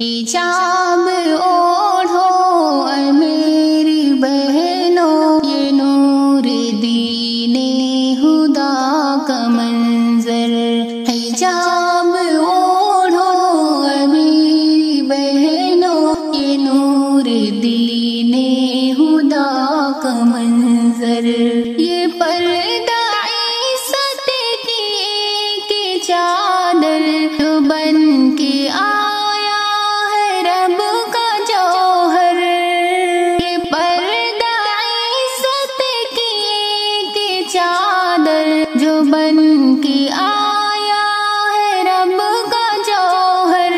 حجاب اوڑھو اے میری بہنوں، یہ نور دین خدا کا منظر۔ حجاب اوڑھو اے میری بہنوں، یہ نور دین خدا کا منظر۔ یہ پردہ عزت کی ایک چادر جو بن کے آیا ہے رب کا جوہر۔ یہ پردہ عزت کی ایک چادر جو بن کے آیا ہے رب کا جوہر۔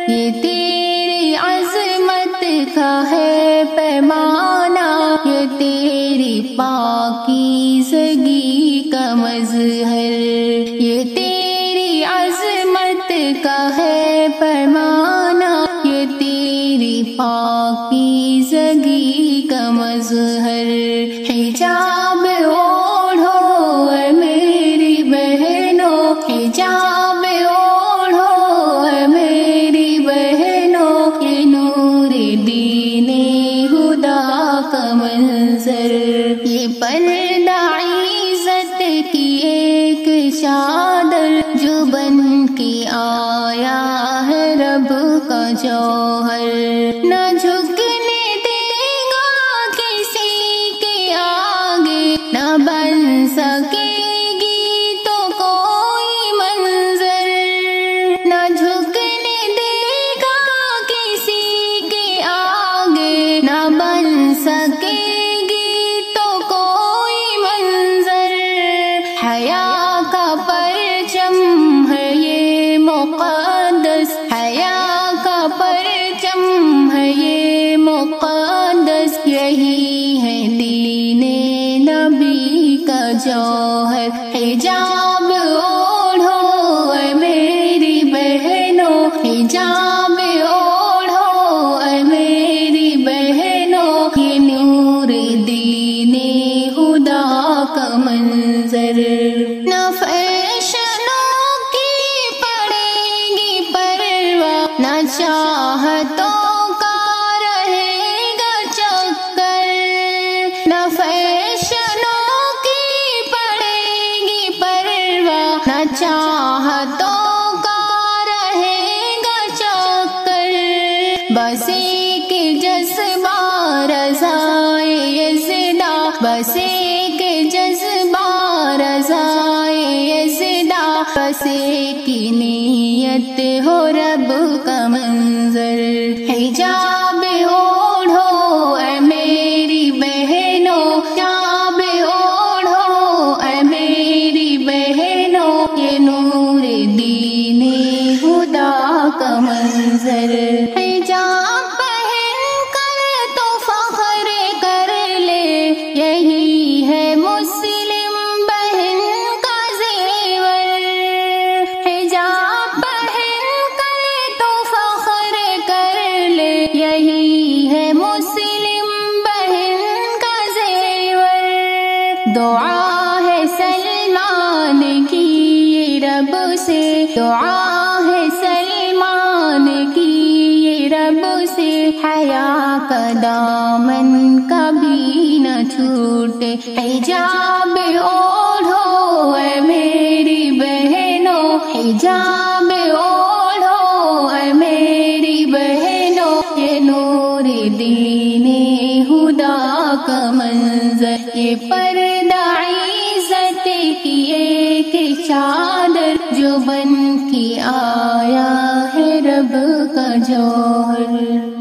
یہ تیری عظمت کا ہے پیمانہ، یہ تیری پاکیزگی کا مظہر۔ یہ تیری عظمت کا ہے پیمانہ، یہ تیری پاکیزگی کا مظہر۔ حجاب اوڑھو اے میری بہنوں، حجاب اوڑھو اے میری بہنوں، یہ نور دین خدا کا منظر۔ یہ پردہ عزت کی ایک چادر جو بن کے آیا ہے رب کا جوہر۔ نہ جھکنے دے گا کسی کے آگے، نہ بن سکے گی تو کوئی منظر۔ نہ جھکنے دے گا کسی کے آگے، نہ بن سکے گی تو کوئی منظر۔ حیا کا پرچم ہے یہ مقدس، حیا کا پرچم ہے یہ مقدس، یہی ہے دین نبی کا جوہر۔ حجاب اوڑھو اے میری بہنوں، حجاب اوڑھو اے میری بہنوں، یہ نور دین خدا کا منظر۔ نہ فیشنوں کی پڑے گی پرواہ، نہ چاہتوں کا رہے گا چکر۔ نہ فیشنوں کی پڑے گی پرواہ، نہ چاہتوں کا رہے گا چکر۔ بس ایک جذبہ رضائے یزدہ، بس ایک جذبہ رضائے یزدہ، بس ایک نیت ہو رب کا منظر۔ حجاب اوڑھو اے میری بہنوں، حجاب اوڑھو اے میری بہنوں، یہ نور دین خدا کا منظر۔ حجاب پہن کر تو فخر کر لے، یہی ہے مسلم بہن کا زیور۔ حجاب پہن کر تو فخر کر لے، یہی ہے مسلم بہن کا زیور۔ دعا ہے سلمان کی یہ رب سے، دعا ہے سلمان کی یہ رب سے، حیا کا دامن کبھی نہ چھوٹے۔ حجاب اوڑھو اے میری بہنوں، حجاب اوڑھو اے میری بہنوں، یہ نور دین خدا کا منظر۔ یہ پردہ عزت کی ایک چادر جو بن کے آیا ہے رب کا جوہر۔